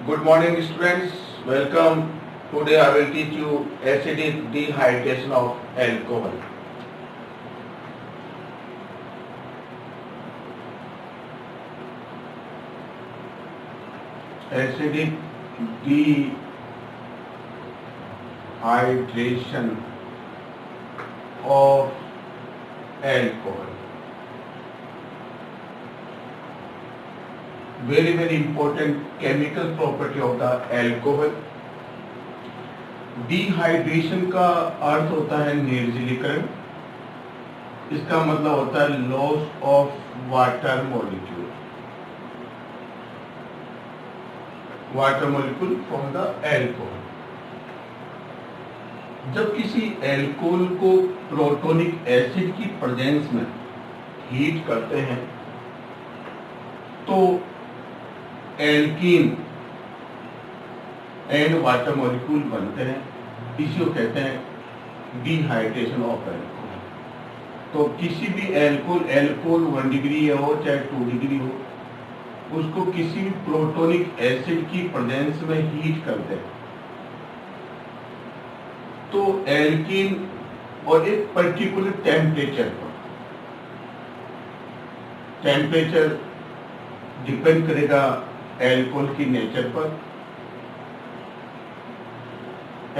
Good morning, students. Welcome. Today I will teach you acidic dehydration of alcohol. Acidic dehydration of alcohol. Very important chemical property of the alcohol. Dehydration का अर्थ होता है निर्जलीकरण। इसका मतलब होता है loss of water molecule from the alcohol. जब किसी एल्कोहल को प्रोटोनिक एसिड की प्रेजेंस में हीट करते हैं तो एल्कीन एंड वाटर मॉलिक्यूल बनते हैं। इसी को कहते हैं डिहाइड्रेशन ऑफ एल्कोहल। तो किसी भी एल्कोहल 1 डिग्री हो चाहे 2 डिग्री हो, उसको किसी भी प्रोटोनिक एसिड की प्रेजेंस में हीट करते हैं तो एल्कीन और एक पर्टिकुलर टेम्परेचर डिपेंड करेगा एल्कोहल की नेचर पर।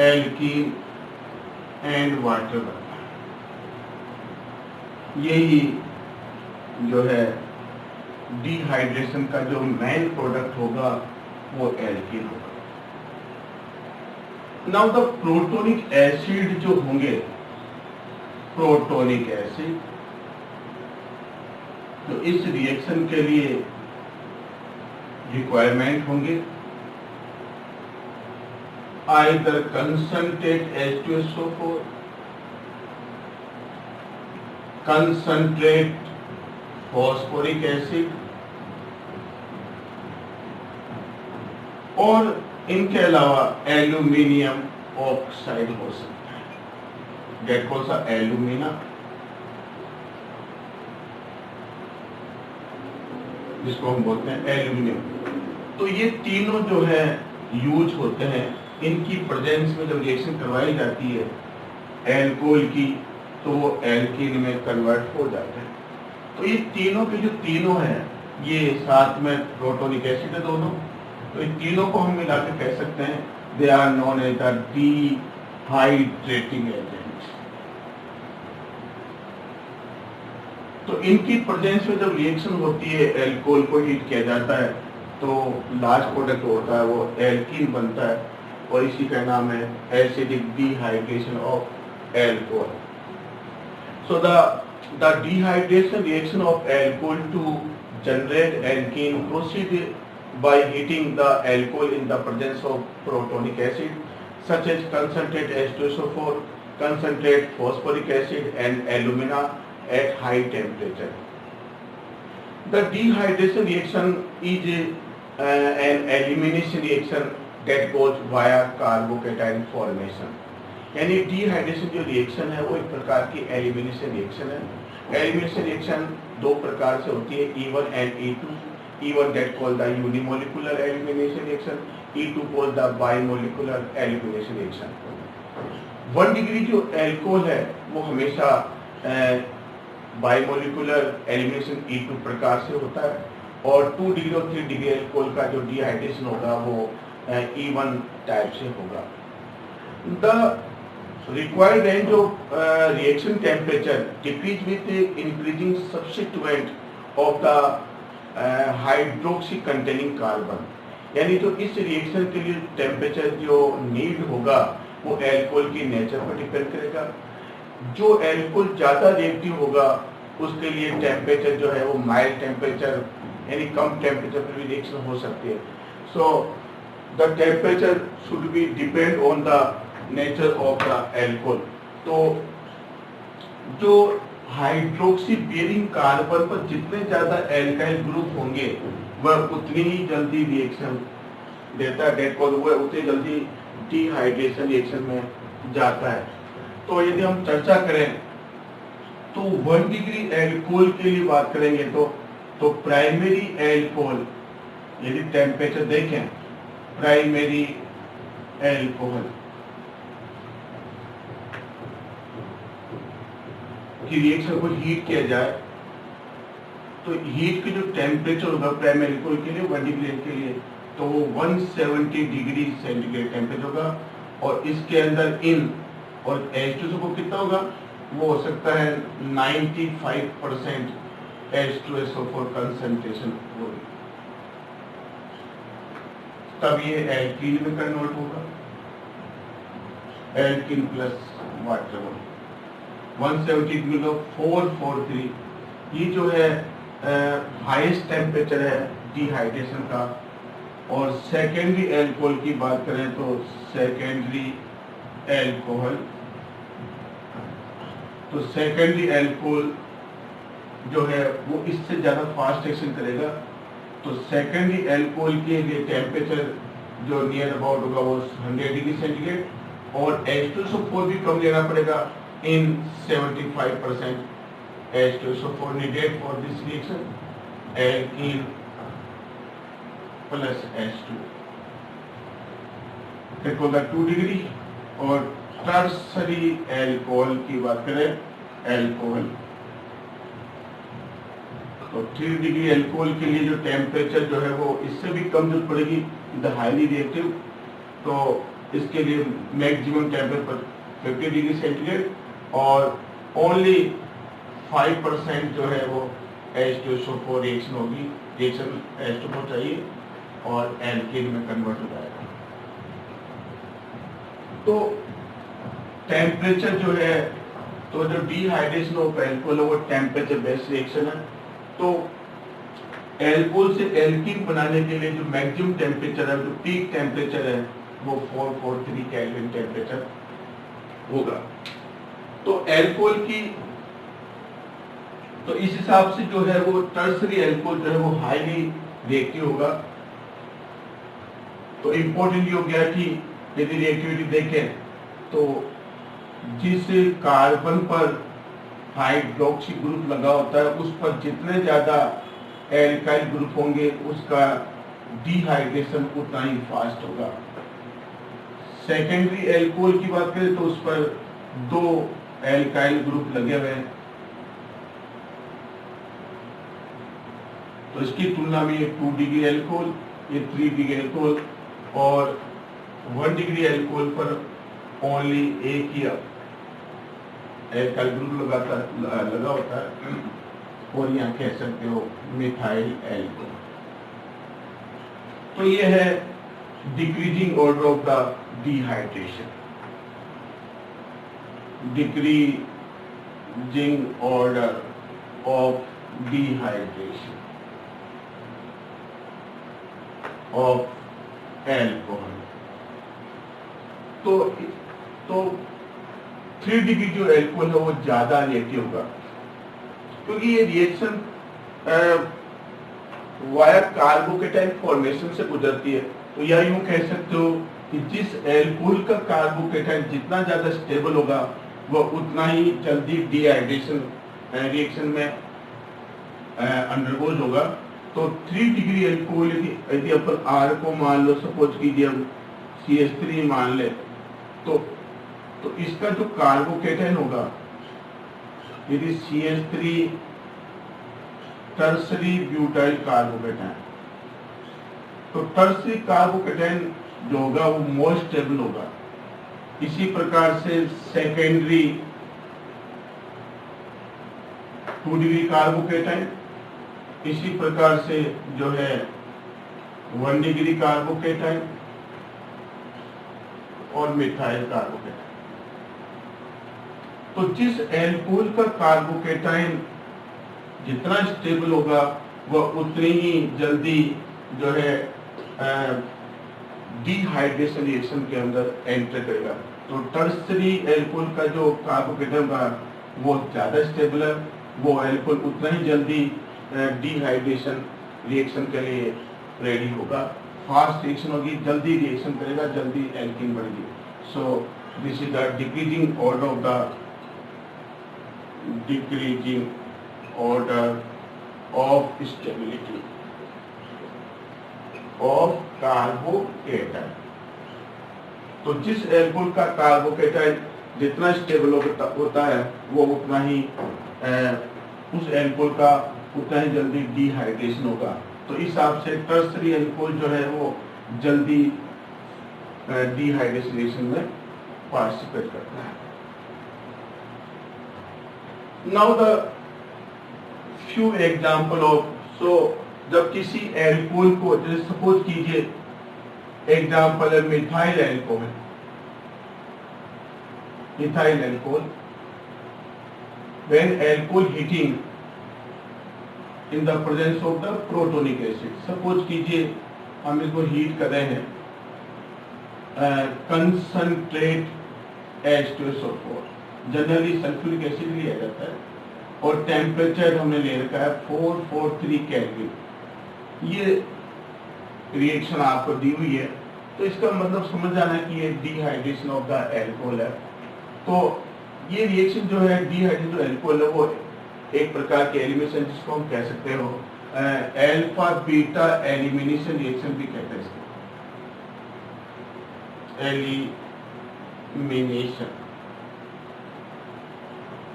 एल्कीन एंड वाटर बनता है। यही जो है डिहाइड्रेशन का जो मेन प्रोडक्ट होगा वो एल्कीन होगा। नाउ द प्रोटोनिक एसिड जो होंगे, प्रोटोनिक एसिड तो इस रिएक्शन के लिए रिक्वायरमेंट होंगे either concentrate H2SO4, concentrate phosphoric acid और इनके अलावा एल्यूमिनियम ऑक्साइड हो सकता है। डेट कौन सा एल्यूमिना, जिसको हम बोलते हैं एल्यूमिनियम। तो ये तीनों जो है यूज होते हैं। इनकी प्रेजेंस में जब रिएक्शन करवाई जाती है एल्कोहल की तो वो एल्कीन में कन्वर्ट हो जाते हैं। तो ये तीनों के जो तीनों हैं ये साथ में प्रोटोनिक एसिड है दोनों। तो इन तीनों को हम मिला के कह सकते हैं they are known as the dehydrating agents. तो इनकी प्रेजेंस में जब रिएक्शन होती है एल्कोहल को हीट किया जाता है तो लास्ट प्रोडक्ट होता है वो एल्कीन बनता है और इसी का नाम है acidic dehydration of alcohol. So the dehydration reaction of alcohol to generate alkene proceed by heating the alcohol in the presence of protonic acid such as concentrate H2SO4, concentrate phosphoric acid and alumina at high temperature. The dehydration reaction is an elimination reaction that goes via carbocation formation. यानी dehydration जो reaction है वो एक प्रकार की elimination reaction है। Elimination reaction दो प्रकार से होती है, E1 and E2. E1 that called the unimolecular elimination reaction, E2 called the bimolecular elimination reaction. 1 degree जो एल्कोहल है वो हमेशा बाइमोलिकुलर एलिमिनेशन E2 प्रकार से होता है और 2 डिग्री और 3 डिग्री एल्कोहल का जो डिहाइड्रेशन होगा वो E1 टाइप से होगा। The required range of reaction temperature decrease with increasing substituent of the hydroxy containing carbon। यानी तो इस रिएक्शन के लिए टेम्परेचर जो नीड होगा वो एल्कोहल की नेचर पर डिपेंड करेगा। जो एल्कोहल ज्यादा रिएक्टिव होगा उसके लिए टेम्परेचर जो है वो माइल्ड टेम्परेचर यानी कम टेम्परेचर पर भी रिएक्शन हो सकती है। So the temperature should be depend on the nature of the alcohol. तो जो हाइड्रोक्सी बेरिंग कार्बन पर जितने ज्यादा एल्काइल ग्रुप होंगे वह उतनी ही जल्दी रिएक्शन देता है, डेट कॉल हुआ उतनी जल्दी डिहाइड्रेशन रिएक्शन में जाता है। तो यदि हम चर्चा करें तो 1 डिग्री एल्कोहल के लिए बात करेंगे तो प्राइमरी एल्कोहल यदि टेम्परेचर देखें प्राइमरी एल्कोहल की रिएक्शन को हीट किया जाए तो हीट की जो टेम्परेचर होगा प्राइमरी एल्कोहल के लिए 1 डिग्री के लिए तो वो 170 डिग्री सेंटीग्रेड टेम्परेचर होगा और इसके अंदर इन और H2SO4 कितना होगा वो हो सकता है 95% H2SO4 कंसंट्रेशन होगी तब ये एल्कीन में कन्वर्ट होगा एल्कीन प्लस वाटर 170 किलो 443 ये जो है हाईएस्ट टेम्परेचर है डिहाइड्रेशन का और सेकेंडरी एल्कोहल की बात करें तो सेकेंडरी एल्कोहल तो सेकेंडरी एल्कोहल जो है वो इससे ज़्यादा फास्ट एक्शन करेगा तो सेकेंडरी एल्कोहल के लिए टेम्परेचर जो नियर अबाउट होगा वो 100 डिग्री सेंटीग्रेड और H2SO4 भी कम लेना पड़ेगा in 75% H2SO4 needed for this reaction alkene plus H2 that होगा 2 डिग्री और टर्सरी एल्कोहल की बात करें एल्कोहल तो 3 डिग्री एल्कोहल के लिए जो टेम्परेचर जो है वो इससे भी कम जरूरत पड़ेगी द हाईली रिएक्टिव तो इसके लिए मैक्सिमम टेम्परेचर 50 डिग्री सेंटीग्रेड और ओनली 5% जो है वो H2SO4 रिएक्शन होगी रिएक्शन H2O चाहिए और एल्कीन में कन्वर्ट हो जाएगा तो टेम्परेचर जो है तो जो डिहाइड्रेशन ऑफ एल्कोहल है वो टेम्परेचर बेस्ड रिएक्शन है तो एल्कोहल से एल्कीन बनाने के लिए जो मैक्सिमम टेम्परेचर है जो पीक टेम्परेचर है वो 443 केल्विन टेम्परेचर होगा तो एल्कोहल की तो इस हिसाब से जो है वो टर्सरी एल्कोहल जो है वो हाईली रिएक्टिव होगा तो इम्पोर्टेंट ये हो गया कि यदि रिएक्टिविटी देखें तो जिस कार्बन पर हाइड्रोक्सी ग्रुप लगा होता है उस पर जितने ज्यादा एल्काइल ग्रुप होंगे उसका डिहाइड्रेशन उतना ही फास्ट होगा सेकेंडरी एल्कोहल की बात करें तो उस पर 2 एल्काइल ग्रुप लगे हुए हैं तो इसकी तुलना में ये 2 डिग्री एल्कोहल ये 3 डिग्री एल्कोहल और 1 डिग्री एल्कोहल पर ओनली एक ही एल्काइल ग्रुप लगा होता है और यहाँ कह सकते हो मिथाइल एल्कोहल तो ये है decreasing order of the dehydration decreasing order of dehydration of alcohol तो 3 डिग्री जो एल्कोहल है वो ज्यादा रिएक्टिव होगा क्योंकि ये रिएक्शन वाया कार्बोकेटाइन फॉर्मेशन से गुजरती है तो या यूं कह सकते हो कि जिस एल्कोहल का कार्बोकेटाइन जितना ज्यादा स्टेबल होगा वो उतना ही जल्दी डिहाइड्रेशन रिएक्शन में अंडरगोज होगा तो 3 डिग्री एल्कोहल यदि अपन R को मान लो सपोज कीजिए हम CH3 मान ले तो इसका जो कार्बोकेटाइन होगा यदि CH3 टर्सरी ब्यूटाइल कार्बोकेटाइन तो टर्सरी कार्बोकेटाइन जो होगा वो मोर स्टेबल होगा इसी प्रकार से सेकेंडरी 2 डिग्री कार्बोकेटाइन इसी प्रकार से जो है 1 डिग्री कार्बोकेटाइन और मिथाइल कार्बोकेटाइन तो जिस एल्कोहल का कार्बोकेटाइन जितना स्टेबल होगा वह उतनी ही जल्दी जो है डिहाइड्रेशन रिएक्शन के अंदर एंटर करेगा तो टर्सरी एल्कोहल का जो कार्बोकेटाइन होगा वो ज्यादा स्टेबल है वो एल्कोहल उतना ही जल्दी डिहाइड्रेशन रिएक्शन के लिए रेडी होगा फास्ट रिएक्शन होगी जल्दी रिएक्शन करेगा जल्दी एल्कीन बढ़ेगी so this is the decreasing order of the decreasing order of stability of carbocation. तो जिस एल्कोहल का कार्बोकेटाइन जितना स्टेबल होता है वो उतना ही उस एल्कोहल का उतना ही जल्दी डिहाइड्रेशन होगा। तो इस हिसाब से टर्सरी एल्कोहल जो है वो जल्दी डिहाइड्रेशन में पार्टिसिपेट करता है। Now the few example of, so जब किसी एल्कोहल को, जैसे सपोज कीजिए एग्जांपल है methyl alcohol. Methyl alcohol, when alcohol heating in the presence of the protonic acid, suppose कीजिए हम इसको हीट कर रहे हैं concentrate H2SO4, generally sulphuric acid लिया जाता है और टेम्परेचर हमने ले रखा है 443 केल्विन। ये रिएक्शन आपको दी हुई है, तो इसका मतलब समझ जाना है कि ये डिहाइड्रेशन ऑफ द एल्कोहल है। तो ये रिएक्शन जो है डिहाइड्रेशन एल्कोहल है वो एक प्रकार की एलिमिनेशन, जिसको हम कह सकते हो अल्फा बीटा एलिमिनेशन रिएक्शन भी कहते हैं इसको, एलिमिनेशन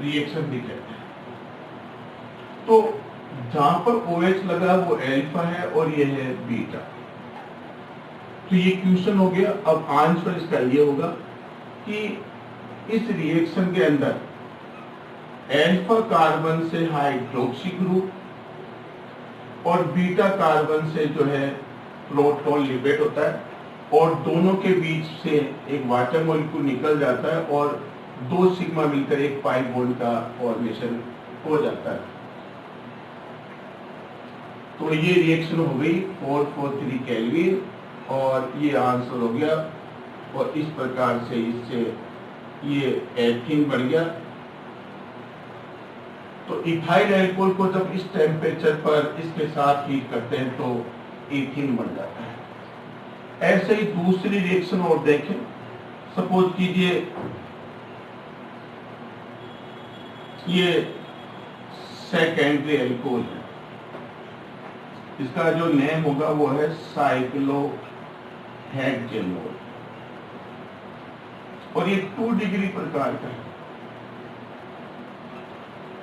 रिएक्शन भी कहते हैं। तो जहां पर OH लगा वो अल्फा है और ये है बीटा। तो ये क्वेश्चन हो गया। अब आंसर इसका ये होगा कि इस रिएक्शन के अंदर अल्फा कार्बन से हाइड्रोक्सी ग्रुप और बीटा कार्बन से जो है प्रोटॉन लिबरेट होता है और दोनों के बीच से एक वाटर मॉलिक्यूल निकल जाता है और 2 सिग्मा मिलकर एक पाई बॉन्ड का फॉर्मेशन हो जाता है। तो ये रिएक्शन हो गई 443 केल्विन और ये आंसर हो गया। और इस प्रकार से इससे ये एथीन बन गया। तो इथाइल एल्कोहल को जब इस टेम्परेचर पर इसके साथ हीट करते हैं तो एथीन बन जाता है। ऐसे ही दूसरी रिएक्शन और देखें। सपोज कीजिए ये सेकेंडरी एल्कोहल है, इसका जो नेम होगा वो है साइक्लोहेक्सेनोल और ये 2 डिग्री प्रकार का है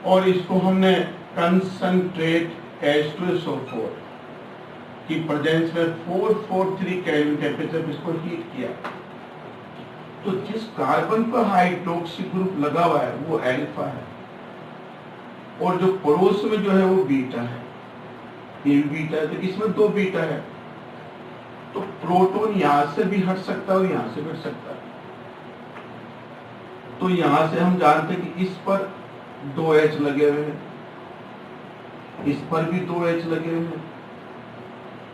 और इसको हमने कंसंट्रेट H2SO4 की प्रेजेंस में 443 केल्विन टेम्परेचर पे इसको हीट किया। तो जिस कार्बन पर हाइड्रोक्सी ग्रुप लगा हुआ है वो अल्फा है और जो पड़ोस में जो है वो बीटा है। ये बीटा है, तो इसमें 2 बीटा है। तो प्रोटॉन यहां से भी हट सकता है और यहां से भी हट सकता है। तो यहां से हम जानते हैं कि इस पर 2 H लगे हुए हैं, इस पर भी 2 H लगे हुए हैं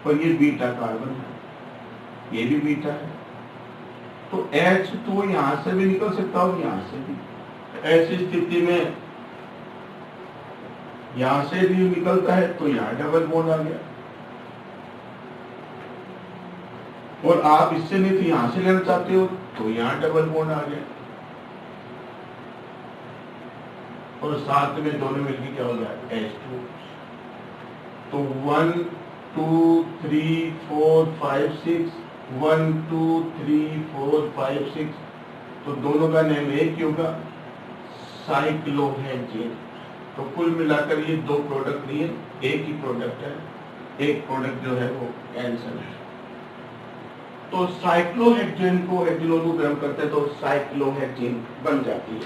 और ये बीटा कार्बन है, ये भी बीटा है। तो H तो यहां से भी निकल सकता है और यहां से भी। ऐसी स्थिति में यहां से भी निकलता है तो यहां डबल बॉन्ड आ गया और आप इससे नहीं तो यहां से लेना चाहते हो तो यहां डबल बॉन्ड आ गया और साथ में दोनों मिलकर क्या हो गया H2। तो 1 2 3 4 5 6 1 2 3 4 5 6 तो दोनों का नेम एक ही होगा, साइक्लोहेक्सेन। तो कुल मिलाकर ये 2 प्रोडक्ट नहीं है, एक ही प्रोडक्ट है। एक प्रोडक्ट जो है वो कैंसर है। तो साइक्लोहेक्सेन को एथिलोन को गर्म करते हैं तो साइक्लोहेक्सेन बन जाती है।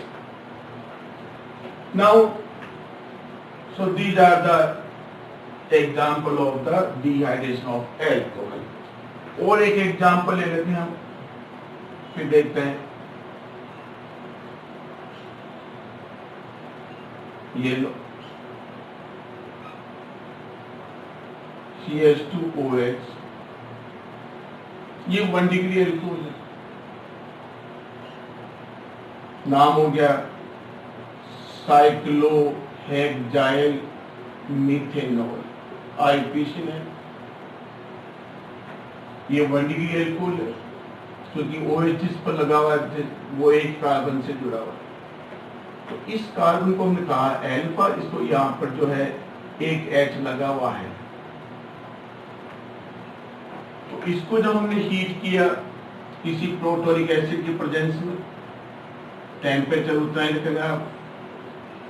Now so these are the example of the dehydration of alcohol. और एक एग्जाम्पल ले लेते हैं हम, फिर देखते हैं। ये लो CH2OH, ये 1 डिग्री एल्कोहल है। नाम हो गया साइक्लोहेक्साइल मीथेनॉल, IPC है। ये 1 डिग्री एल्कोहल है क्योंकि OH जिस पर लगा हुआ है वो एक कार्बन से जुड़ा हुआ है। तो इस कार्बन को हमने कहा अल्फा, इसको यहाँ पर जो है एक H लगा हुआ है तो इसको जब हमने हीट किया किसी प्रोटोनिक एसिड की प्रेजेंस में, टेम्परेचर उतना ही रखेगा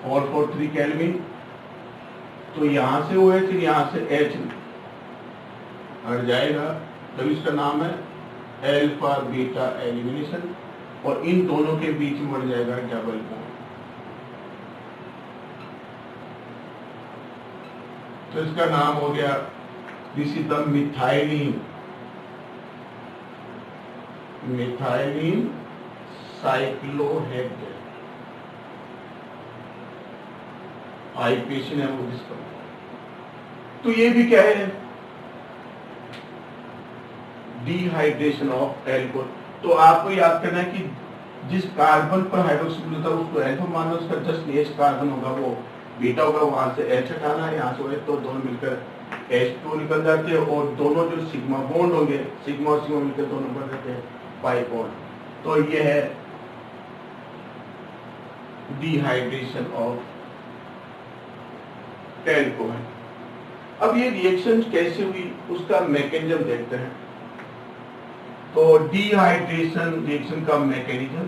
443 केल्विन, तो यहाँ से OH यहाँ से H हट जाएगा, तब इसका नाम है अल्फा बीटा एलिमिनेशन, और इन दोनों के बीच में बढ़ जाएगा डबल बॉन्ड। तो इसका नाम हो गया, this is the methylene cyclohexane, IPC नाम है इसका। तो ये भी क्या है, डिहाइड्रेशन ऑफ एल्कोहल। तो आपको याद करना है कि जिस कार्बन पर हाइड्रोक्सी मिलता है उसको अल्फा मानना, उसका जस्ट नेक्स्ट कार्बन होगा वो बीटा होगा, वहां से H हटाना है, यहाँ से OH, तो दोनों मिलकर H2 निकल जाते हैं, और दोनों जो सिग्मा बॉन्ड होंगे, सिग्मा और सिग्मा मिलकर दोनों बन जाते हैं पाई बॉन्ड। तो ये है डिहाइड्रेशन ऑफ एल्कोहल। अब ये रिएक्शन कैसे हुई उसका मैकेनिज्म देखते हैं। तो डिहाइड्रेशन रिएक्शन का मैकेनिज्म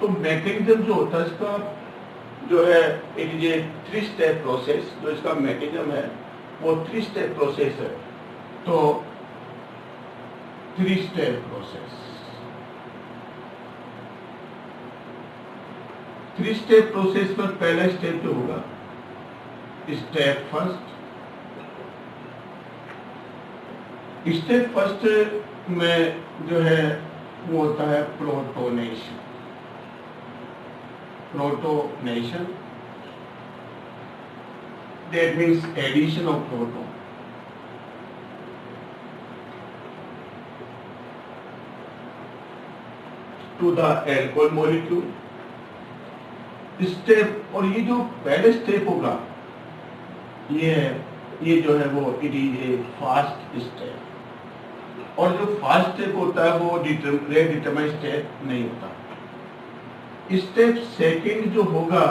तो मैकेनिज्म जो होता है इसका जो है, it is A 3 step process. जो इसका मैकेनिज्म है वो 3 स्टेप प्रोसेस है। तो 3 स्टेप प्रोसेस, 3 स्टेप प्रोसेस में पहला स्टेप जो होगा, स्टेप फर्स्ट में जो है वो होता है protonation. That means addition of proton. To the alcohol molecule. Step, और ये जो पहले स्टेप होगा ये जो है वो it is A fast step, और जो फास्ट स्टेप होता है वो डिटरमाइंड स्टेप नहीं होता। स्टेप सेकंड जो होगा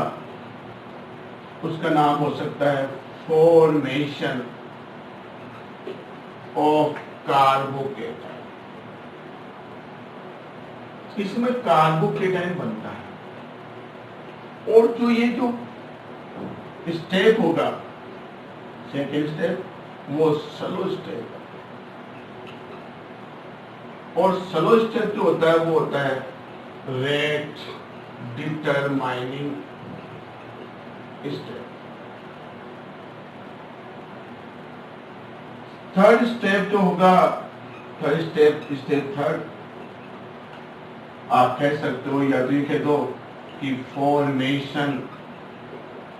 उसका नाम हो सकता है फॉर्मेशन ऑफ कार्बोकेटाइन। इसमें कार्बोकेटाइन बनता है, और जो ये जो स्टेप होगा सेकेंड स्टेप वो स्लो स्टेप, और स्लो स्टेप जो होता है वो होता है rate determining step. Third step जो होगा, स्टेप थर्ड आप कह सकते हो या लिख दो कि फॉर्मेशन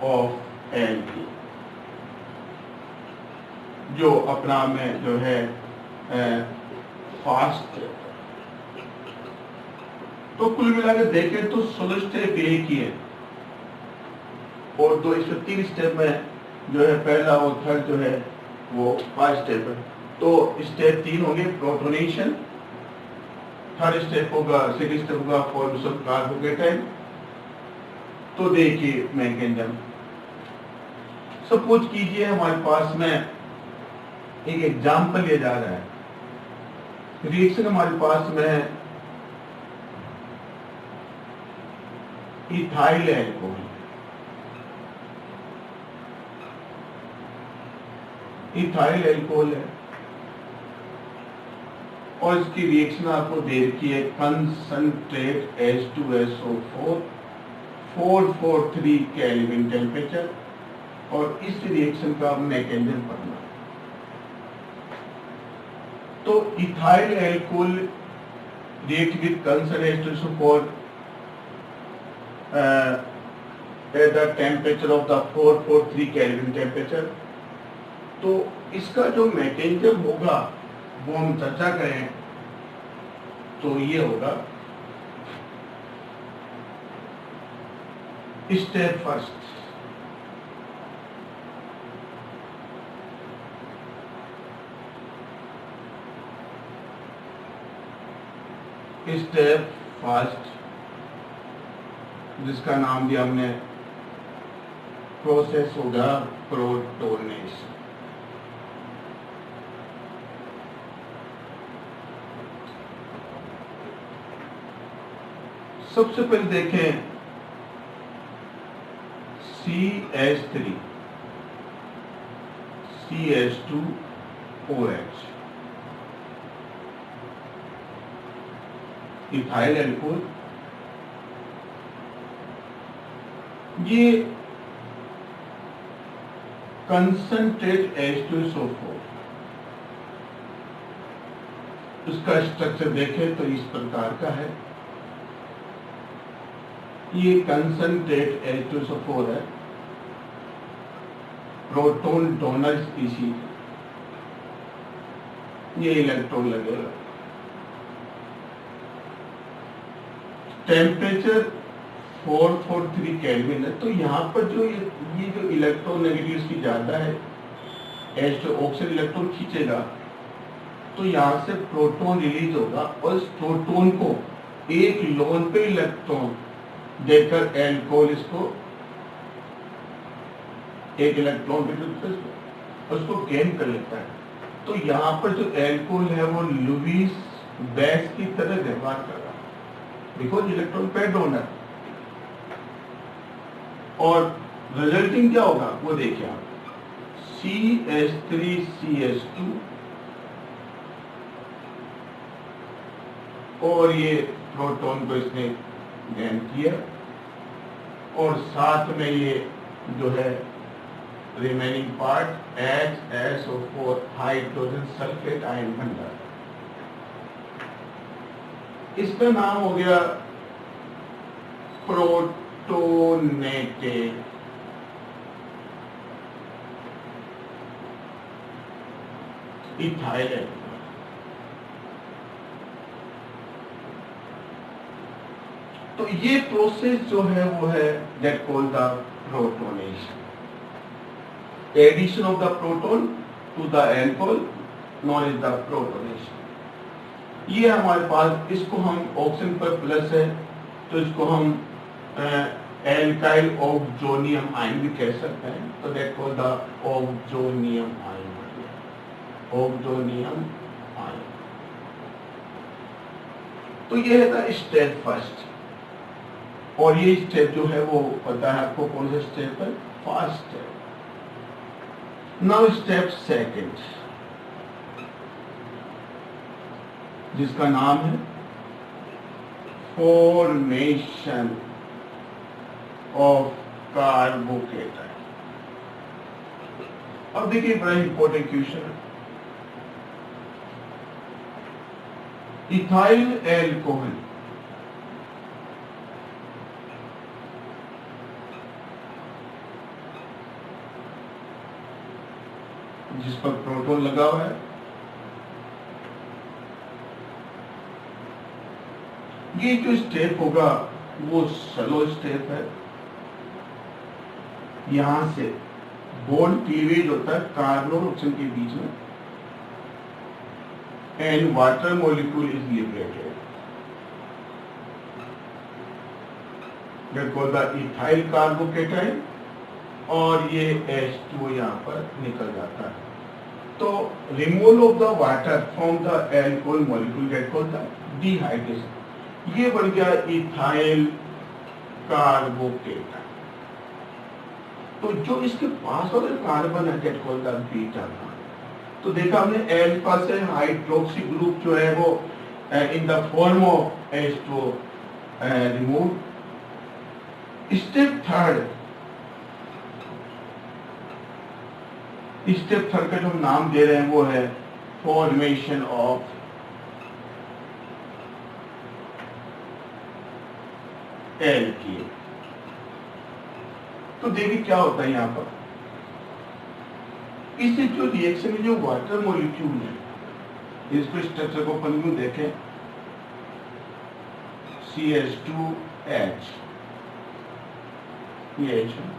ऑफ एल्की, जो अपना में जो है फास्ट। तो कुल मिलाकर देखें तो 16 स्टेप एक ही है, और दो इसमें 3 स्टेप में जो है पहला और थर्ड जो है वो 5 स्टेप है। तो स्टेप 3 होंगे प्रोटोनेशन, थर्ड स्टेप होगा, सेकंड स्टेप होगा फॉर्मेशन कार्बोकेटाइन। तो देखिए मैकेनिज्म, सपोज कीजिए हमारे पास में एक एग्जांपल लिया जा रहा है, रिएक्शन हमारे पास में इथाइल अल्कोहल, है, और इसकी रिएक्शन आपको दे रखी है कंसंट्रेट H2SO4 443 केल्विन टेम्परेचर, और इस रिएक्शन का मैकेनिज्म पढ़ना। तो ethyl alcohol react with concentrate H2SO4 at the temperature of the 443 kelvin temperature. तो इसका जो मैकेनिज्म होगा वो हम चर्चा करें, तो ये होगा स्टेप फर्स्ट, जिसका नाम दिया हमने प्रोसेस होगा प्रोटोनेशन। सबसे पहले देखें CH3 CH2OH इथाइल एल्कोहल, ये कंसंट्रेट H2SO4, उसका स्ट्रक्चर देखें तो इस प्रकार का है। ये कंसंट्रेट H2SO4 है, प्रोटॉन डोनर स्पीशीज, ये इलेक्ट्रॉन लगेगा। टेम्परेचर 443 केल्विन है। तो यहाँ पर जो ये जो इलेक्ट्रोनेगेटिव इसकी ज्यादा है, H2 ऑक्सीजन इलेक्ट्रॉन खींचेगा तो यहाँ से प्रोटॉन रिलीज होगा और इस प्रोटॉन को एक लोन पे इलेक्ट्रॉन देकर एल्कोहल इसको एक इलेक्ट्रॉन पे उसको गेन कर लेता है। तो यहाँ पर जो एल्कोहल है वो लुईस बेस की तरह व्यवहार कर रहा है, बिकॉज इलेक्ट्रॉन पेयर डोनर। और रिजल्टिंग क्या होगा वो देखिए आप, CH3CH2 और ये प्रोटॉन को इसने गेन किया और साथ में ये जो है remaining part HSO4 hydrogen sulphate ion बन जाता है। इसका नाम हो गया प्रोटोनेटेड इथाइल एल्कोहल। तो ये प्रोसेस जो है वो है that called the protonation, addition of the proton to the alcohol known is the protonation. ये हमारे पास, इसको हम ऑक्सीजन पर प्लस है तो इसको हम एल्काइल ऑक्सोनियम आयन भी कह सकते हैं। तो that called the oxonium ion, oxonium ion. तो ये है द स्टेप फर्स्ट। और ये स्टेप जो है वो पता है आपको कौन सा स्टेप है, first step. Now step second, जिसका नाम है फॉर्मेशन ऑफ कार्बोकेटाइन। अब देखिए बड़ा इंपॉर्टेंट क्वेश्चन है, इथाइल एल्कोहल जिस पर प्रोटॉन लगा हुआ है, ये जो स्टेप होगा वो स्लो स्टेप है। यहां से बॉन्ड क्लीवेज होता है कार्बन और ऑक्सीजन के बीच में, and water molecule is liberated, that called the ethyl carbocation, और ये H2O यहाँ पर निकल जाता है। तो removal of the water from the alcohol molecule that called the dehydration, ये बन गया इथाइल कार्बोकेटाइन। तो जो इसके पास वाला कार्बन है that called the beta carbon. तो देखा हमने एल्फा से हाइड्रोक्सी ग्रुप जो है वो in the form of H2O remove. Step third, step third का जो नाम दे रहे हैं वो है फॉर्मेशन ऑफ एल्कीन। तो देखिए क्या होता है यहाँ पर, इससे जो रिएक्शन में जो वाटर मॉलिक्यूल है, इसको स्ट्रक्चर को अपन में देखें, CH2H, ये H है।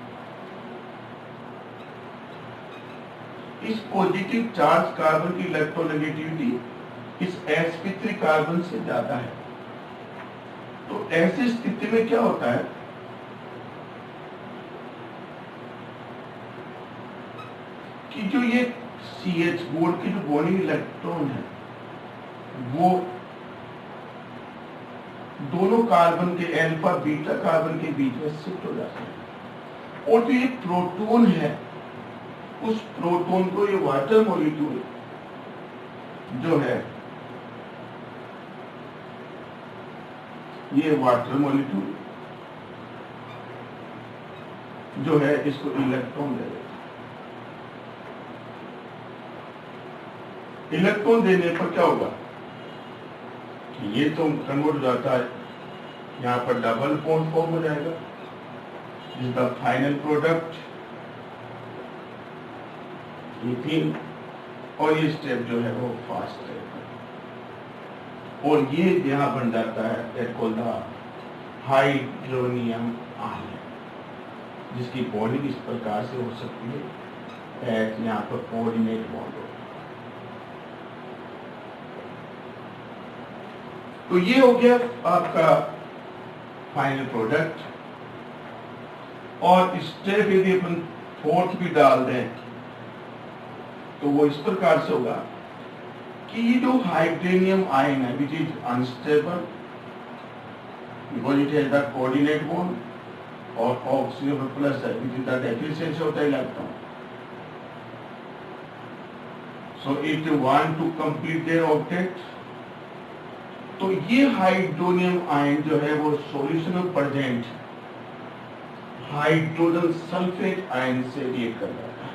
इस पॉजिटिव चार्ज कार्बन की इलेक्ट्रोनेगेटिविटी इस sp3 कार्बन से ज्यादा है। तो ऐसी स्थिति में क्या होता है, कि जो ये CH बोर्ड की जो बॉन्डिंग इलेक्ट्रॉन है वो दोनों कार्बन के अल्फा बीटा कार्बन के बीच में शिफ्ट हो जाते हैं, और जो ये प्रोटॉन है उस प्रोटॉन को ये वाटर मॉलिक्यूल जो है, ये वाटर मॉलिक्यूल जो है इसको इलेक्ट्रॉन दे देता है। इलेक्ट्रॉन देने पर क्या होगा, ये तो कन्वर्ट हो जाता है, यहाँ पर डबल बॉन्ड फॉर्म हो जाएगा, जिसका फाइनल प्रोडक्ट इथीन, और ये स्टेप जो है वो फास्ट स्टेप है, और ये यहाँ बन जाता है that called the hydronium ion, जिसकी बॉन्डिंग इस प्रकार से हो सकती है एट यहाँ पर कोऑर्डिनेट बॉन्ड हो। तो ये हो गया आपका फाइनल प्रोडक्ट। और स्टेप यदि अपन फोर्थ भी डाल दें तो वो इस प्रकार से होगा कि ये जो हाइड्रोनियम आयन है which is unstable because it has the coordinate bond, और ऑक्सीजन प्लस है which is the deficiency of the electron, so it want to complete their octet. तो ये हाइड्रोनियम आयन जो है वो सॉल्यूशन में प्रेजेंट हाइड्रोजन सल्फेट आयन से react कर जाता है,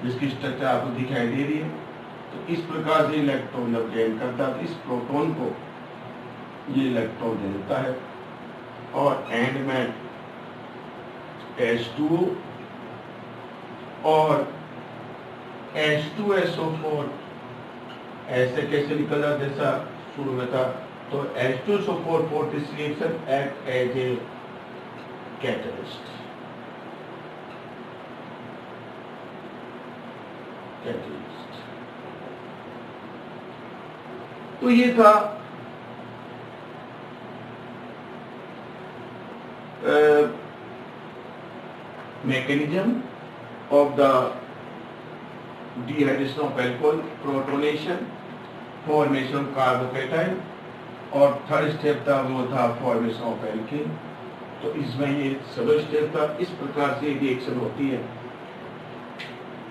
जिसकी स्ट्रक्चर आपको दिखाई दे रही है। तो इस प्रकार से इलेक्ट्रॉन जब गेन करता है तो इस प्रोटॉन को ये इलेक्ट्रॉन दे देता है, और एंड में H2 और H2SO4 ऐसे कैसे निकल जाता जैसा शुरू में था। तो H2SO4 for this reaction act as a catalyst। तो ये था mechanism of the dehydration of alcohol, protonation, formation of carbocation, और थर्ड स्टेप था वो था फॉर्मेशन ऑफ एल्कीन। तो इसमें ये सब स्टेप था, इस प्रकार से रिएक्शन होती है।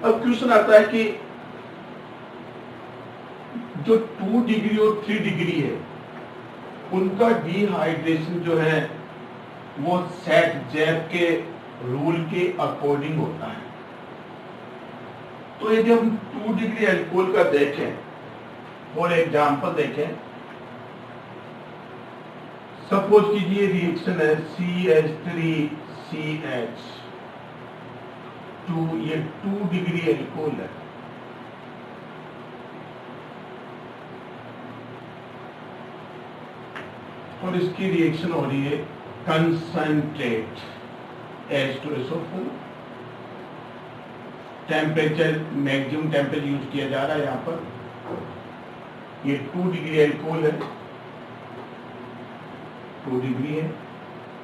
अब क्वेश्चन आता है कि जो 2 डिग्री और 3 डिग्री है उनका डिहाइड्रेशन जो है वो सेट जैब के रूल के अकॉर्डिंग होता है। तो यदि हम 2 डिग्री अल्कोहल का देखें, फॉर एग्जांपल देखें, सपोज कीजिए रिएक्शन है CH3CH2, ये 2 डिग्री अल्कोहल है। और इसकी रिएक्शन हो रही है concentrate H2SO4, temperature maximum temperature use किया जा रहा है यहाँ पर। ये 2 डिग्री अल्कोहल है, 2 डिग्री है,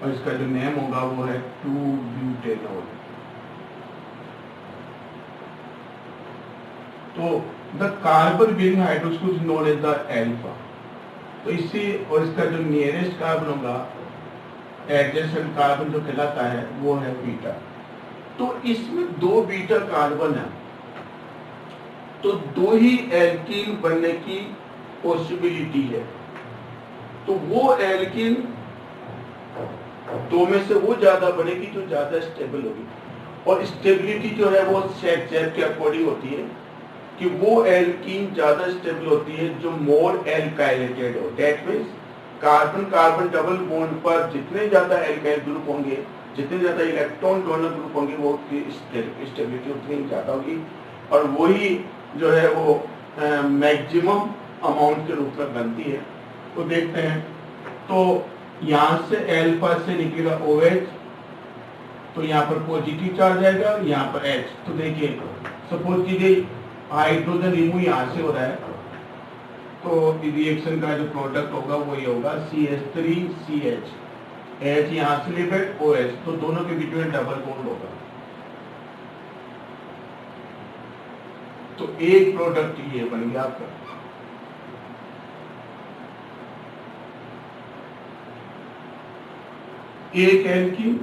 और इसका जो नेम होगा वो है 2-ब्यूटेनॉल। तो the carbon being hydroxide is known as the alpha. तो इससे, और इसका जो नियरेस्ट कार्बन होगा एडजेसेंट कार्बन जो कहलाता है वो है बीटा। तो इसमें 2 बीटा कार्बन है, तो 2 ही एल्कीन बनने की पॉसिबिलिटी है। तो वो एल्कीन 2 में से वो ज्यादा बनेगी जो ज्यादा स्टेबल होगी, और स्टेबिलिटी जो है वो सेट के अकॉर्डिंग होती है कि वो एल्कीन ज्यादा स्टेबल होती है जो मोर एल्काइलेटेड हो। That means carbon carbon double bond पर जितने ज्यादा एल्काइल ग्रुप होंगे, जितने ज्यादा इलेक्ट्रॉन डोनर ग्रुप होंगे, वो स्टेबिलिटी उतनी ज्यादा होगी, और वही जो है वो मैक्सिमम अमाउंट के रूप में बनती है। तो देखते हैं, तो यहाँ से अल्फा से निकलेगा OH, तो यहाँ पर पॉजिटिव चार्ज आएगा, यहाँ पर H। तो देखिए सपोज कीजिए हाइड्रोजन रिमूव यहाँ से हो रहा है, तो रिएक्शन का जो प्रोडक्ट होगा वो ये होगा CH3CH, H यहाँ से लिपिड OH, तो दोनों के बीच में डबल बॉन्ड होगा। तो एक प्रोडक्ट ये बन गया आपका। एक एल्कीन,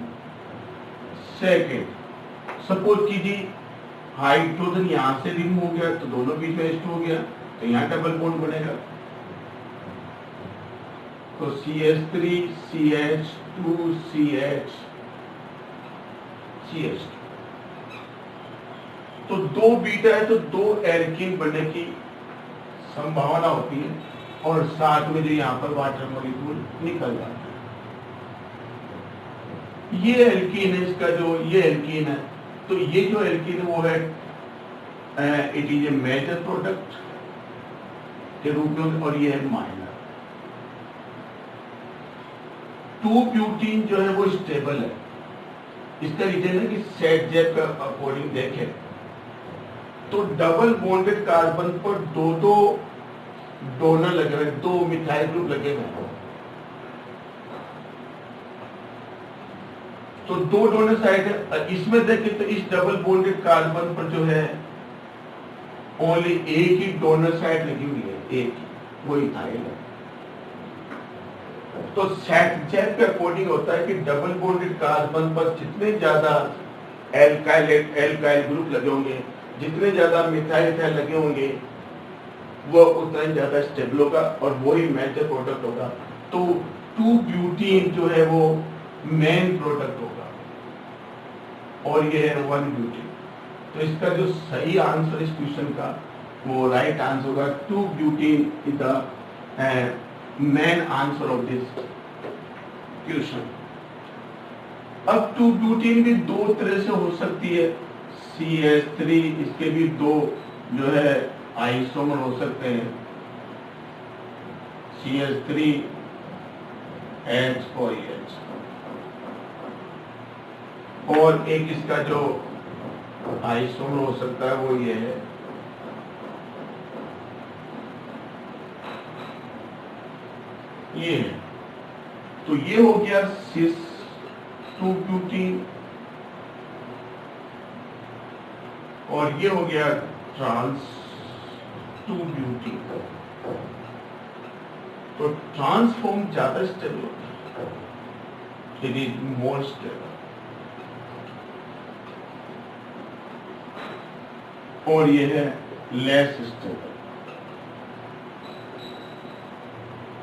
सेकेंड सपोज कीजिए हाइड्रोजन यहां से रिमूव हो गया तो दोनों बीच में H2 हो गया, तो यहां डबल बॉन्ड बनेगा, तो CH3 CH2 CH CH2, तो दो बीटा है तो दो एल्कीन बनने की संभावना होती है, और साथ में जो यहाँ पर वाटर मॉलिक्यूल निकल जाता है। ये एल्कीन है, इसका जो ये एल्कीन है, तो ये जो एल्कीन है वो है it is a major product के रूप में, और ये है माइनर। 2-ब्यूटीन जो है वो स्टेबल है। इसका रीजन है कि सेट जेप का अकॉर्डिंग देखें तो डबल बॉन्डेड कार्बन पर दो दो डोनर लगे हुए, दो मिथाइल ग्रुप लगे हुए हैं, तो दो डोनर साइड है। इसमें देखें तो इस डबल बॉन्डेड कार्बन पर जो है ओनली एक ही डोनर साइड लगी हुई है, एक ही, वो इथाइल है। तो सेट जेप के अकॉर्डिंग होता है कि डबल बॉन्डेड कार्बन पर जितने ज्यादा एल्काइल ग्रुप लगे होंगे, जितने ज्यादा मिथाइल लगे होंगे, वो उतना ही ज्यादा स्टेबल होगा और वही मेजर प्रोडक्ट होगा। तो 2-ब्यूटीन जो है वो मेन प्रोडक्ट होगा, और ये है 1-ब्यूटीन। तो इसका जो सही आंसर इस क्वेश्चन का वो राइट आंसर होगा two butene is the main answer of this question. अब 2-ब्यूटीन भी दो तरह से हो सकती है, CH3, इसके भी दो जो है आइसोमर हो सकते हैं, CH3 H और H, और एक इसका जो आइसोमर हो सकता है वो ये है ये है। तो ये हो गया सिस 2-ब्यूटीन, और ये हो गया ट्रांस 2-ब्यूटीन। तो ट्रांसफॉर्म ज्यादा स्टेबल होता है, इट इज मोर स्टेबल, और ये है लेस स्टेबल।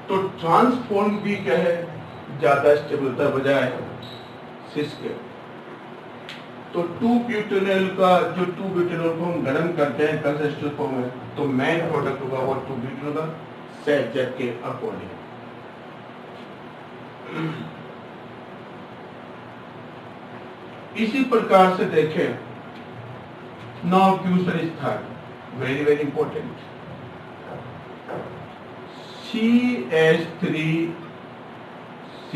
तो ट्रांसफॉर्म भी क्या है, ज्यादा स्टेबल होता है बजाय सिस के। तो 2-ब्यूटेनॉल का जो 2-ब्यूटेनॉल को हम गर्म करते हैं कंसिस्टेंट फॉर्म में, तो मेन प्रोडक्ट होगा वो 2-ब्यूटेनॉल का सेट जेप के अकॉर्डिंग। इसी प्रकार से देखें, now question is third, very very important. CH3C,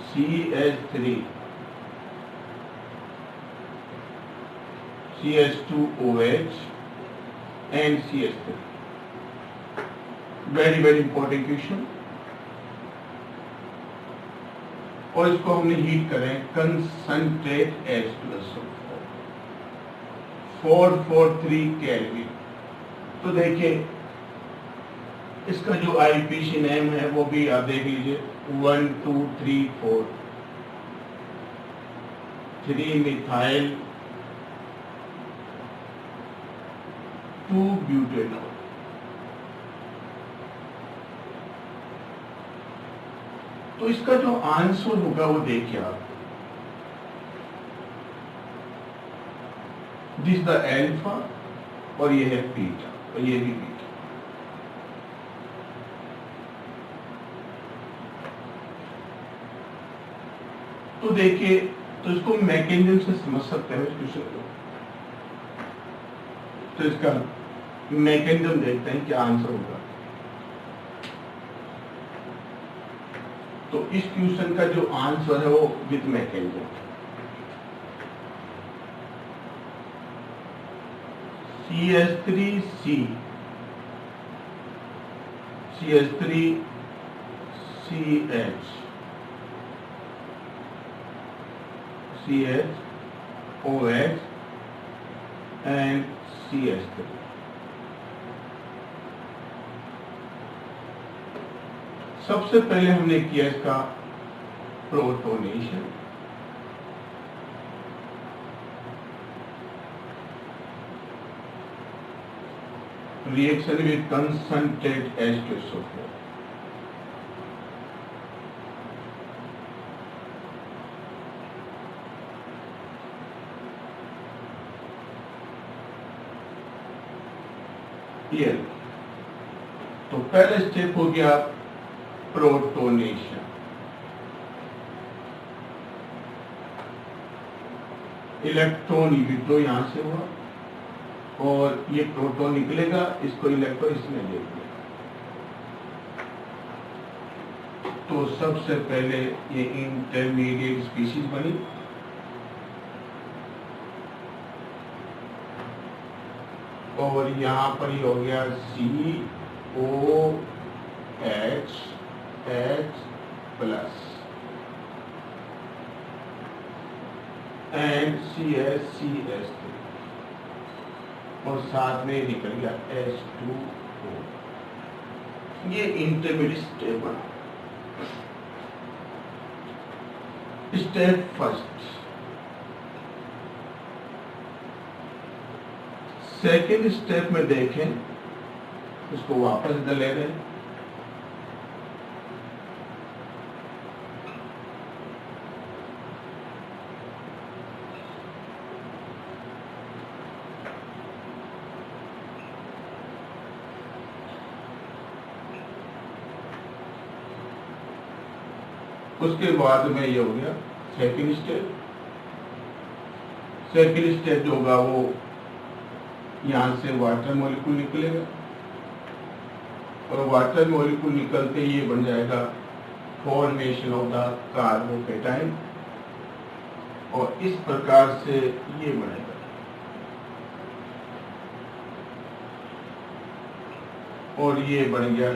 CH3, CH2OH and CH3, very very important question. और इसको हमने हीट करें, कंसंट्रेट H2SO4 443 केल्विन। तो देखिए इसका जो आईपीसी नेम है वो भी आप देख लीजिए, 1 2 3 4 3 मिथाइल 2 ब्यूटेनॉल। तो इसका जो आंसर होगा वो देखिए आप, दिस द एल्फा और ये है बीटा, और ये भी बीटा। तो देखिए, तो इसको मैकेनिज्म से समझ सकते हैं इस क्वेश्चन को। तो इसका मैकेनिज्म देखते हैं क्या आंसर होगा। तो इस क्वेश्चन का जो आंसर है वो with mechanism, CH3C, CH3CH, CHOH and CH3। सबसे पहले हमने किया इसका protonation. Reaction with concentrate H2SO4। ये तो पहला स्टेप हो गया प्रोटोनेशन। इलेक्ट्रॉन विड्रॉ यहां से हुआ और ये प्रोटॉन निकलेगा, इसको इलेक्ट्रॉन इसमें दे दिया। तो सबसे पहले ये इंटरमीडिएट स्पीशीज बनी, और यहां पर ही हो गया COH प्लस एंड CH3 और साथ में निकल गया H2O। ये इंटरमीडिएट स्टेप बना। Step first. सेकेंड स्टेप में देखें, इसको वापस इधर ले रहे हैं। उसके बाद में ये हो गया सेकेंड स्टेप। सेकेंड स्टेप जो होगा वो यहां से वाटर मॉलिक्यूल निकलेगा, और वाटर मॉलिक्यूल निकलते ही ये बन जाएगा फॉर्मेशन ऑफ द कार्बोकेटाइन, और इस प्रकार से ये बनेगा। और ये बन गया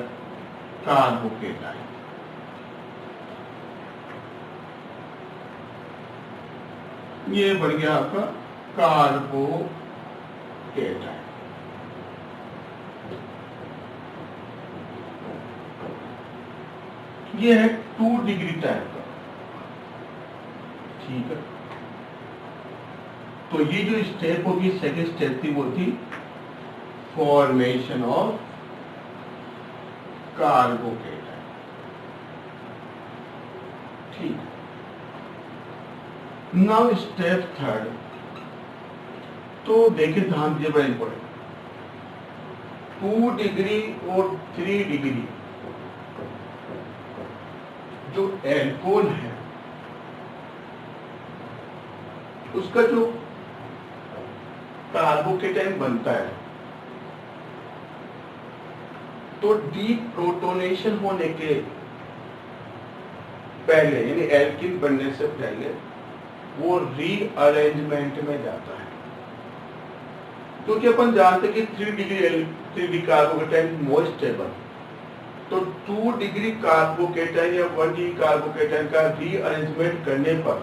कार्बोकेटाइन। ये बन गया आपका कार्बोकेटाइन। ये है 2 डिग्री टाइप का, ठीक है। तो ये जो स्टेप होगी, सेकेंड स्टेप थी, वो थी फॉर्मेशन ऑफ कार्बोकेटाइन, ठीक है। Now step third. तो देखिए ध्यान दिए, बड़ा इंपॉर्टेंट। 2 डिग्री और 3 डिग्री जो एल्कोहल है, उसका जो कार्बोकेटाइन बनता है, तो डीप्रोटोनेशन होने के पहले, यानी एल्किन बनने से पहले, वो रीअरेंजमेंट में जाता है। क्योंकि अपन जानते हैं कि 3 डिग्री कार्बोकेटाइन मोर स्टेबल, तो 2 डिग्री कार्बोकेटाइन या 1 डिग्री कार्बोकेटाइन का रीअरेंजमेंट करने पर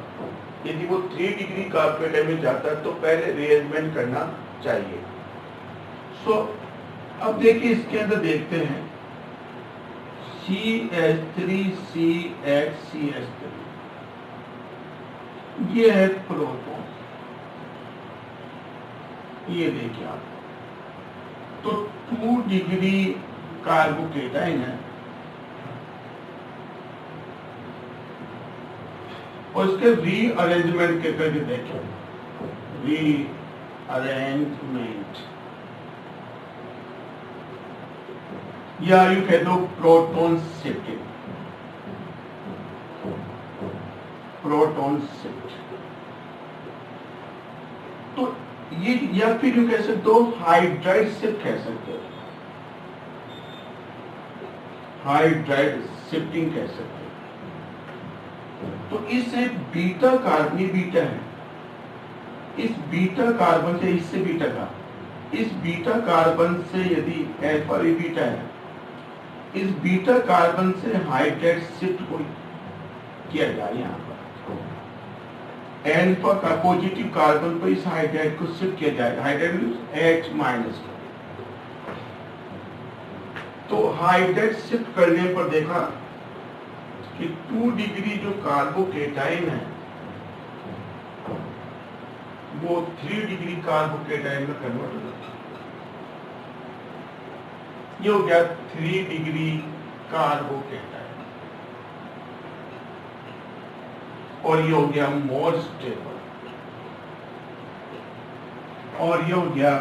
यदि वो 3 डिग्री कार्बोकेटाइन में जाता है तो पहले रीअरेंजमेंट करना चाहिए। अब देखिए इसके अंदर देखते हैं CH3 CH3, ये है प्रोटॉन। ये देखिए आप, तो 2 डिग्री कार्बोकेटाइन है, और इसके रीअरेंजमेंट के करके देखें, रीअरेंजमेंट, या यू कह दो प्रोटॉन शिफ्टिंग, प्रोटॉन शिफ्ट। तो ये, या फिर यू कह सकते हो हाइड्राइड शिफ्ट कह सकते हो, हाइड्राइड शिफ्टिंग कह सकते हो। तो इस बीटा कार्बन, ये बीटा है, इस बीटा कार्बन से, इससे बीटा का, इस बीटा कार्बन से यदि अल्फा भी बीटा है, इस बीटा कार्बन से हाइड्राइड शिफ्ट को किया जाए यहाँ पर, एल्फा का पॉजिटिव कार्बन पर इस हाइड्राइड को शिफ्ट किया जाएगा। Hydride H minus. तो हाइड्राइड शिफ्ट करने पर देखा कि 2 डिग्री जो कार्बोकेटाइन है वो 3 डिग्री कार्बोकेटाइन में कन्वर्ट हो जाता है। ये हो गया 3 डिग्री कार्बोकेटाइन और ये हो गया मोर स्टेबल और ये हो गया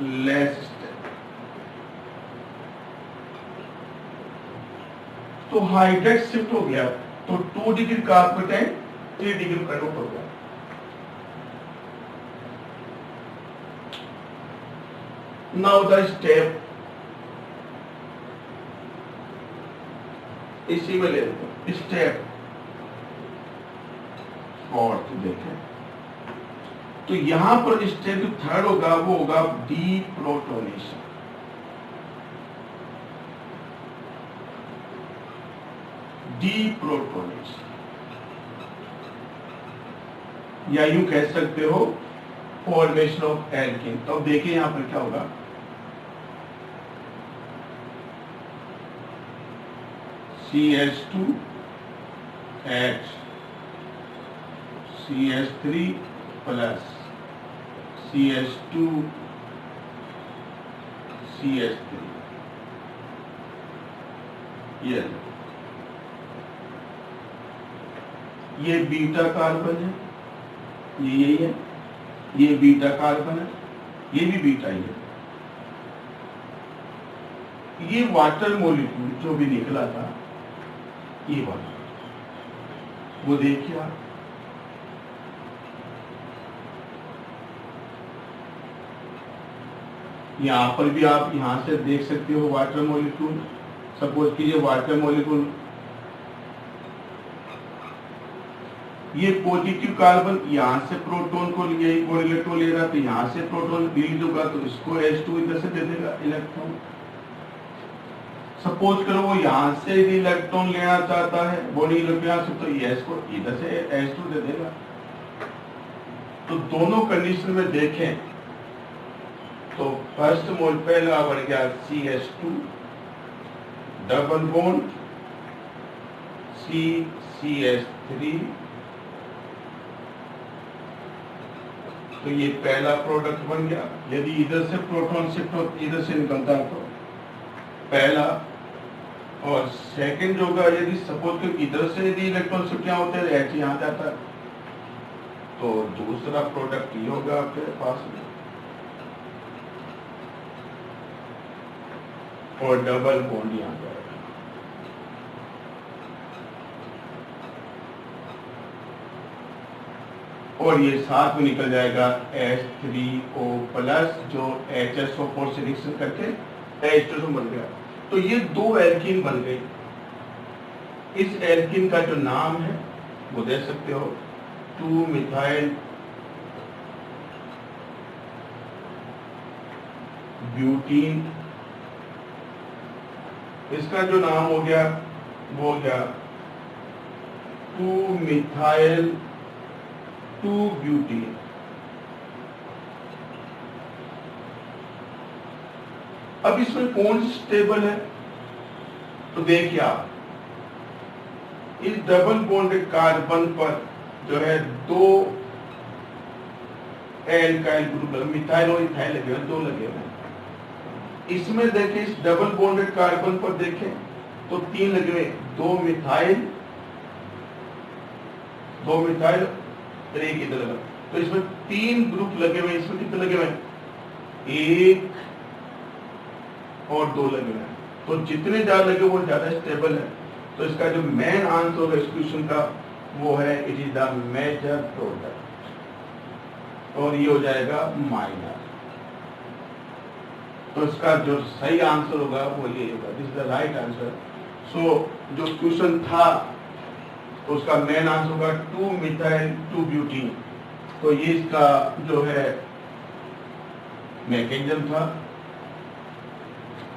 लेस स्टेबल। तो हाइड्राइड शिफ्ट हो गया तो 2 डिग्री कार्बोकेटाइन 3 डिग्री कन्वर्ट हो गया। नाउ द स्टेप इसी में ले स्टेप 4 देखें तो यहां पर स्टेप जो थर्ड होगा वो होगा डीप्रोटोनेशन। डीप्रोटोनेशन या यूं कह सकते हो फॉर्मेशन ऑफ एल्कीन। तो अब देखिए यहां पर क्या होगा। CH2 H CH3 plus CH2 CH3 ये बीटा कार्बन है, ये यही है, ये बीटा कार्बन है, ये भी बीटा ही है। ये वाटर मॉलिक्यूल जो भी निकला था ये वाला वो देखिए आप, यहां पर भी आप यहां से देख सकते हो वाटर मॉलिक्यूल। सपोज कीजिए वाटर मॉलिक्यूल ये पॉजिटिव कार्बन यहां से प्रोटॉन को इलेक्ट्रॉन ले रहा तो यहां से प्रोटॉन रिलीज होगा तो इसको H2 इधर से दे देगा इलेक्ट्रॉन। सपोज करो वो यहां से इलेक्ट्रॉन लेना चाहता है बॉडी इलेक्ट्रॉन से तो S को इधर से H2 दे देगा। तो दोनों कंडीशन में देखें तो फर्स्ट मोल पहला बढ़ गया CH2 डबल बॉन्ड CH3 तो ये पहला प्रोडक्ट बन गया। यदि इधर से प्रोटॉन शिफ्ट हो इधर से निकलता है तो पहला, और सेकंड जो होगा यदि सपोज कि इधर से यदि इलेक्ट्रॉन शिफ्ट यहाँ होते हैं H यहाँ जाता है तो दूसरा प्रोडक्ट ये होगा आपके पास में और डबल बॉन्ड यहाँ जाएगा। और ये साथ में निकल जाएगा H3O प्लस जो HSO4 से रिएक्शन करके H2 बन गया। तो ये दो एल्कीन बन गई। इस एल्कीन का जो नाम है वो दे सकते हो 2-मिथाइल ब्यूटीन। इसका जो नाम हो गया वो हो गया 2-मिथाइल 2-ब्यूटीन। अब इसमें कौन सी स्टेबल है तो देखिए आप इस डबल बॉन्डेड कार्बन पर जो है दो एल्काइल ग्रुप मिथाइल और इथाइल लगे हुए, दो लगे हुए। इसमें देखें इस डबल बॉन्डेड कार्बन पर देखें तो 3 लगे हुए, 2 मिथाइल और एक इधर लगा। तो इसमें 3 ग्रुप लगे हुए। इसमें कितने लगे हुए? 1 और 2 लगे हुए। तो जितने ज्यादा लगे वो ज्यादा स्टेबल है। तो इसका जो मेन आंसर होगा इस क्वेश्चन का वो है it is the major product और ये हो जाएगा माइनर। तो इसका जो सही आंसर होगा वो ये होगा, this is the right answer. So जो क्वेश्चन था तो उसका मेन आंसर होगा 2-मिथाइल 2-ब्यूटीन। तो ये इसका जो है मैकेनिज्म था।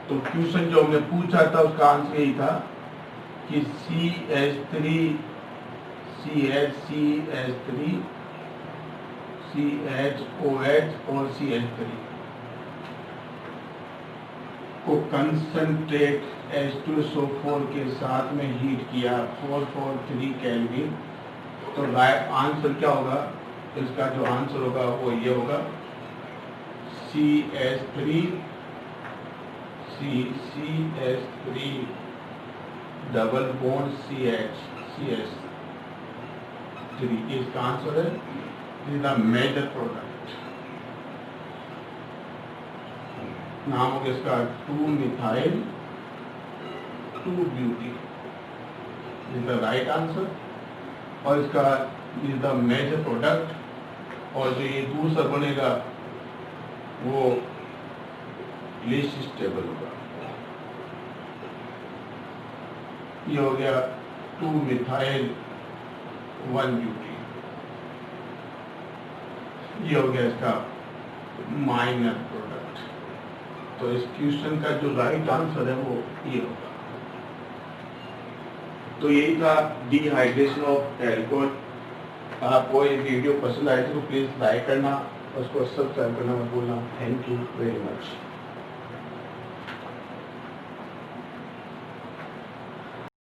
तो क्वेश्चन जो हमने पूछा था उसका आंसर यही था कि CH3 CH3 CHOH और CH3 को कंसंट्रेट H2SO4 के साथ में हीट किया 443 केल्विन, तो राइट आंसर क्या होगा? इसका जो आंसर होगा वो ये होगा CH3 डबल बॉन्ड CH3 इसका आंसर है। Is the major product. नाम होगा इसका 2-methyl 2-butyl is the right answer, और इसका इज द मेजर प्रोडक्ट। और जो ये दूसरा बनेगा वो लीस्ट स्टेबल होगा। ये हो गया 2-methyl 1-butyl, ये हो गया इसका माइनर प्रोडक्ट। तो इस क्वेश्चन का जो राइट आंसर है वो ये होगा। तो यही था डिहाइड्रेशन ऑफ एल्कोहल। आपको ये वीडियो पसंद आए तो प्लीज़ लाइक करना, उसको सब्सक्राइब करना मत भूलना। Thank you very much.